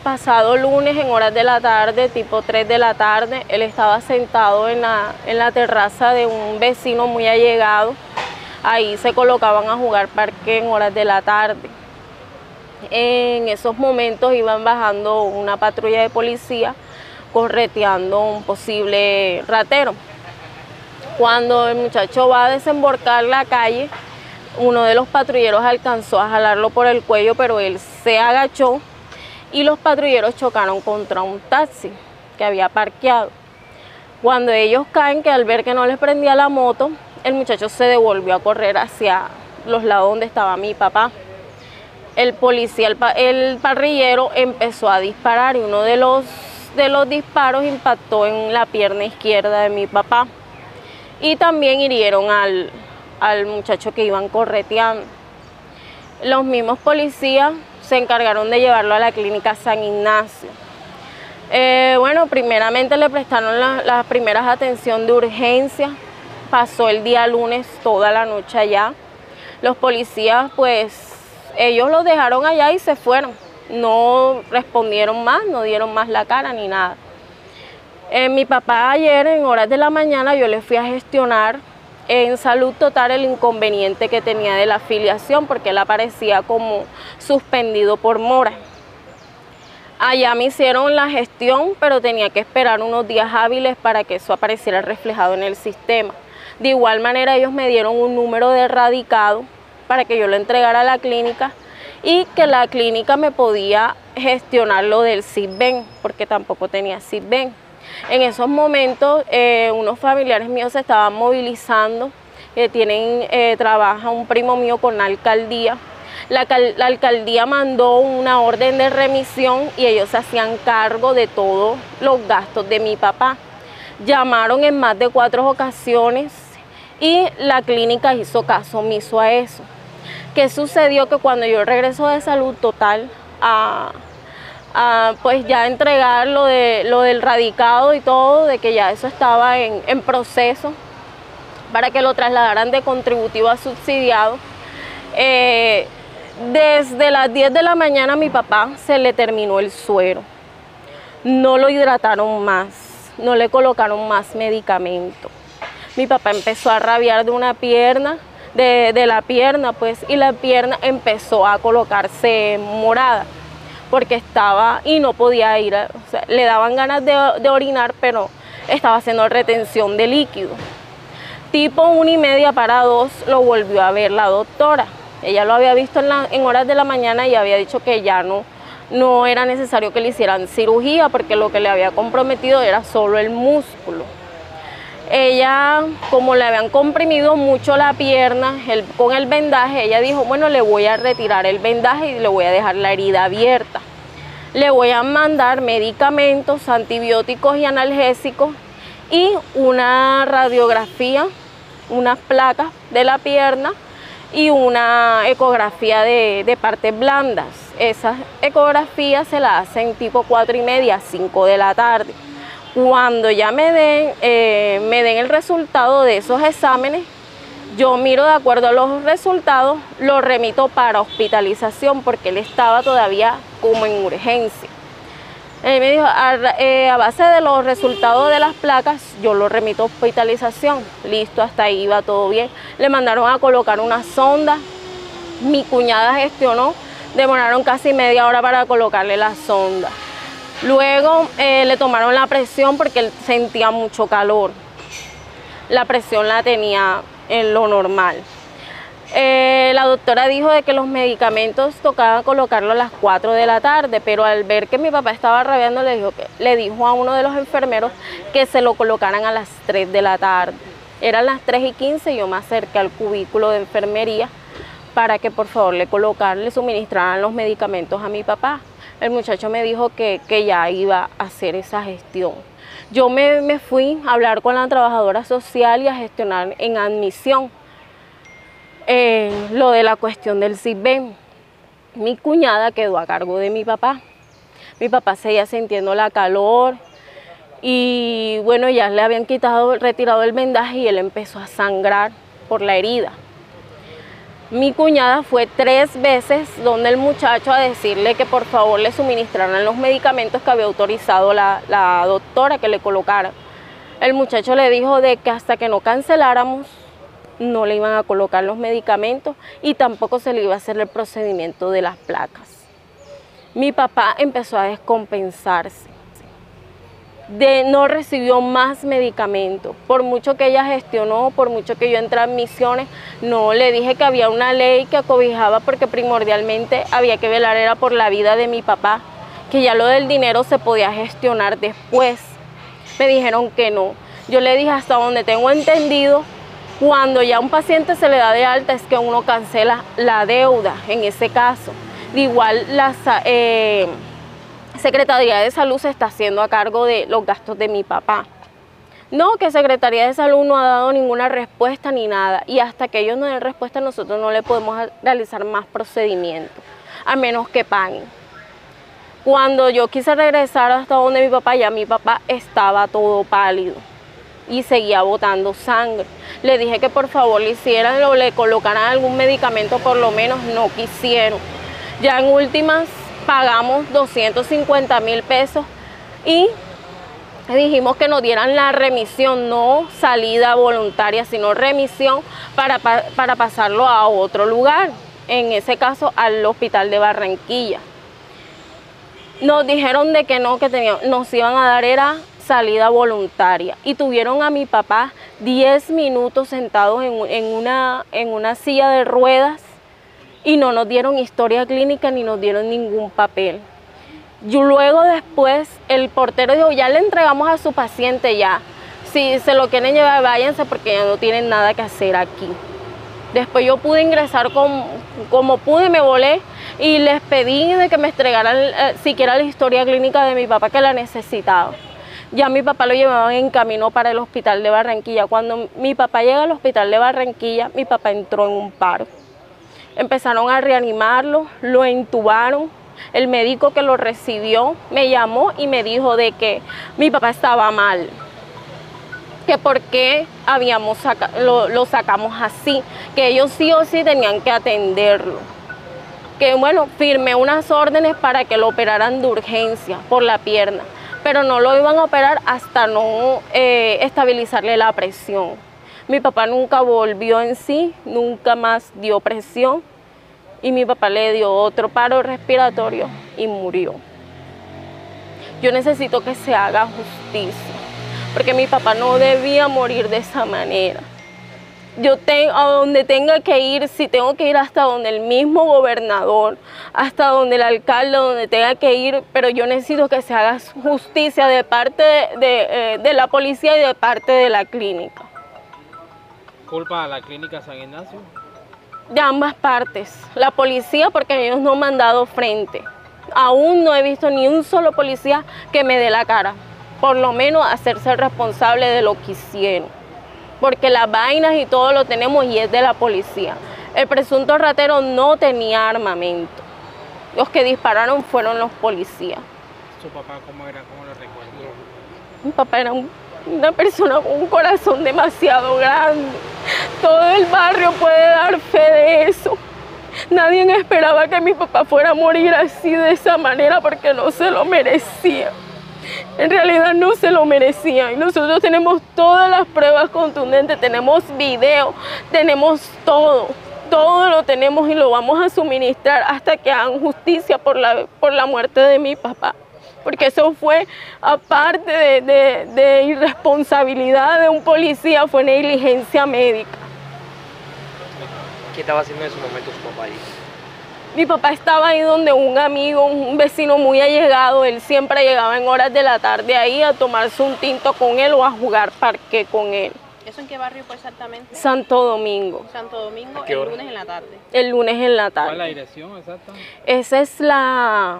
pasado lunes en horas de la tarde, tipo 3 de la tarde, él estaba sentado en la terraza de un vecino muy allegado. Ahí se colocaban a jugar parque en horas de la tarde. En esos momentos iban bajando una patrulla de policía correteando un posible ratero. Cuando el muchacho va a desembarcar la calle, uno de los patrulleros alcanzó a jalarlo por el cuello, pero él se agachó y los patrulleros chocaron contra un taxi que había parqueado. Cuando ellos caen, que al ver que no les prendía la moto, el muchacho se devolvió a correr hacia los lados donde estaba mi papá. El policía, el parrillero, empezó a disparar y uno de los disparos impactó en la pierna izquierda de mi papá y también hirieron al muchacho que iban correteando. Los mismos policías se encargaron de llevarlo a la clínica San Ignacio. Bueno, primeramente le prestaron las primeras atención de urgencia. Pasó el día lunes toda la noche allá. Los policías, pues, ellos los dejaron allá y se fueron. No respondieron más, no dieron más la cara ni nada. Mi papá ayer en horas de la mañana yo le fui a gestionar en Salud Total el inconveniente que tenía de la afiliación porque él aparecía como suspendido por mora. Allá me hicieron la gestión, pero tenía que esperar unos días hábiles para que eso apareciera reflejado en el sistema. De igual manera ellos me dieron un número de radicado para que yo lo entregara a la clínica y que la clínica me podía gestionar lo del SISBEN, porque tampoco tenía SISBEN. En esos momentos unos familiares míos se estaban movilizando, trabaja un primo mío con la alcaldía. La alcaldía mandó una orden de remisión y ellos se hacían cargo de todos los gastos de mi papá. Llamaron en más de 4 ocasiones y la clínica hizo caso omiso a eso. ¿Qué sucedió? Que cuando yo regreso de Salud Total pues ya entregar lo del radicado y todo, de que ya eso estaba en proceso para que lo trasladaran de contributivo a subsidiado. Desde las 10 de la mañana a mi papá se le terminó el suero. No lo hidrataron más, no le colocaron más medicamento. Mi papá empezó a rabiar de una pierna, de la pierna, pues, y la pierna empezó a colocarse morada porque estaba y no podía ir, o sea, le daban ganas de orinar, pero estaba haciendo retención de líquido. Tipo 1:30 para 2 lo volvió a ver la doctora. Ella lo había visto en horas de la mañana y había dicho que ya no era necesario que le hicieran cirugía porque lo que le había comprometido era solo el músculo. Ella, como le habían comprimido mucho la pierna con el vendaje, ella dijo, bueno, le voy a retirar el vendaje y le voy a dejar la herida abierta. Le voy a mandar medicamentos, antibióticos y analgésicos y una radiografía, unas placas de la pierna y una ecografía de partes blandas. Esas ecografías se las hacen tipo 4:30, 5 de la tarde. Cuando ya me den el resultado de esos exámenes, yo miro de acuerdo a los resultados, lo remito para hospitalización porque él estaba todavía como en urgencia. Él me dijo, a base de los resultados de las placas, yo lo remito a hospitalización. Listo, hasta ahí iba todo bien. Le mandaron a colocar una sonda. Mi cuñada gestionó, demoraron casi media hora para colocarle la sonda. Luego le tomaron la presión porque él sentía mucho calor. La presión la tenía en lo normal. La doctora dijo de que los medicamentos tocaba colocarlo a las 4 de la tarde, pero al ver que mi papá estaba rabiando le dijo a uno de los enfermeros que se lo colocaran a las 3 de la tarde. Eran las 3:15 y yo me acerqué al cubículo de enfermería para que por favor le suministraran los medicamentos a mi papá. El muchacho me dijo que ya iba a hacer esa gestión. Yo me fui a hablar con la trabajadora social y a gestionar en admisión lo de la cuestión del SISBEN. Mi cuñada quedó a cargo de mi papá. Mi papá seguía sintiendo la calor y bueno, ya le habían retirado el vendaje y él empezó a sangrar por la herida. Mi cuñada fue 3 veces donde el muchacho a decirle que por favor le suministraran los medicamentos que había autorizado la doctora que le colocara. El muchacho le dijo de que hasta que no canceláramos no le iban a colocar los medicamentos y tampoco se le iba a hacer el procedimiento de las placas. Mi papá empezó a descompensarse. No recibió más medicamentos. Por mucho que ella gestionó, por mucho que yo entré a admisiones, no le dije que había una ley que acobijaba porque primordialmente había que velar era por la vida de mi papá, que ya lo del dinero se podía gestionar después. Me dijeron que no. Yo le dije hasta donde tengo entendido, cuando ya a un paciente se le da de alta es que uno cancela la deuda en ese caso. De igual la Secretaría de Salud se está haciendo a cargo de los gastos de mi papá. No, que Secretaría de Salud no ha dado ninguna respuesta ni nada. Y hasta que ellos no den respuesta, nosotros no le podemos realizar más procedimientos, a menos que paguen. Cuando yo quise regresar hasta donde mi papá, ya mi papá estaba todo pálido y seguía botando sangre. Le dije que por favor le hicieran o le colocaran algún medicamento, por lo menos no quisieron. Ya en últimas pagamos 250.000 pesos y dijimos que nos dieran la remisión, no salida voluntaria, sino remisión para pasarlo a otro lugar, en ese caso al hospital de Barranquilla. Nos dijeron de que no, que nos iban a dar era salida voluntaria y tuvieron a mi papá 10 minutos sentados en una silla de ruedas y no nos dieron historia clínica ni nos dieron ningún papel. Yo luego después el portero dijo, ya le entregamos a su paciente ya, si se lo quieren llevar váyanse porque ya no tienen nada que hacer aquí. Después yo pude ingresar como pude, me volé y les pedí de que me entregaran siquiera la historia clínica de mi papá que la necesitaba. Ya mi papá lo llevaban en camino para el hospital de Barranquilla. Cuando mi papá llega al hospital de Barranquilla, mi papá entró en un paro. Empezaron a reanimarlo, lo entubaron. El médico que lo recibió me llamó y me dijo de que mi papá estaba mal, que por qué lo sacamos así, que ellos sí o sí tenían que atenderlo. Que bueno, firmé unas órdenes para que lo operaran de urgencia por la pierna, pero no lo iban a operar hasta no estabilizarle la presión. Mi papá nunca volvió en sí, nunca más dio presión y mi papá le dio otro paro respiratorio y murió. Yo necesito que se haga justicia, porque mi papá no debía morir de esa manera. Yo a donde tenga que ir, si tengo que ir hasta donde el mismo gobernador, hasta donde el alcalde, donde tenga que ir, pero yo necesito que se haga justicia de parte de la policía y de parte de la clínica. ¿Culpa a la clínica San Ignacio? De ambas partes. La policía porque ellos no me han dado frente. Aún no he visto ni un solo policía que me dé la cara. Por lo menos hacerse responsable de lo que hicieron. Porque las vainas y todo lo tenemos y es de la policía. El presunto ratero no tenía armamento. Los que dispararon fueron los policías. ¿Su papá cómo era? ¿Cómo lo recuerda? Mi papá era una persona con un corazón demasiado grande. Todo el barrio puede dar fe de eso. Nadie esperaba que mi papá fuera a morir así de esa manera porque no se lo merecía. En realidad no se lo merecía y nosotros tenemos todas las pruebas contundentes, tenemos video, tenemos todo lo tenemos y lo vamos a suministrar hasta que hagan justicia por la muerte de mi papá. Porque eso fue, aparte de irresponsabilidad de un policía, fue negligencia médica. ¿Qué estaba haciendo en ese momento su papá ahí? Mi papá estaba ahí donde un amigo, un vecino muy allegado, él siempre llegaba en horas de la tarde ahí a tomarse un tinto con él o a jugar parque con él. ¿Eso en qué barrio fue exactamente? Santo Domingo. Santo Domingo, ¿A qué el hora? lunes en la tarde. El lunes en la tarde. ¿Cuál es la dirección exacta? Esa es la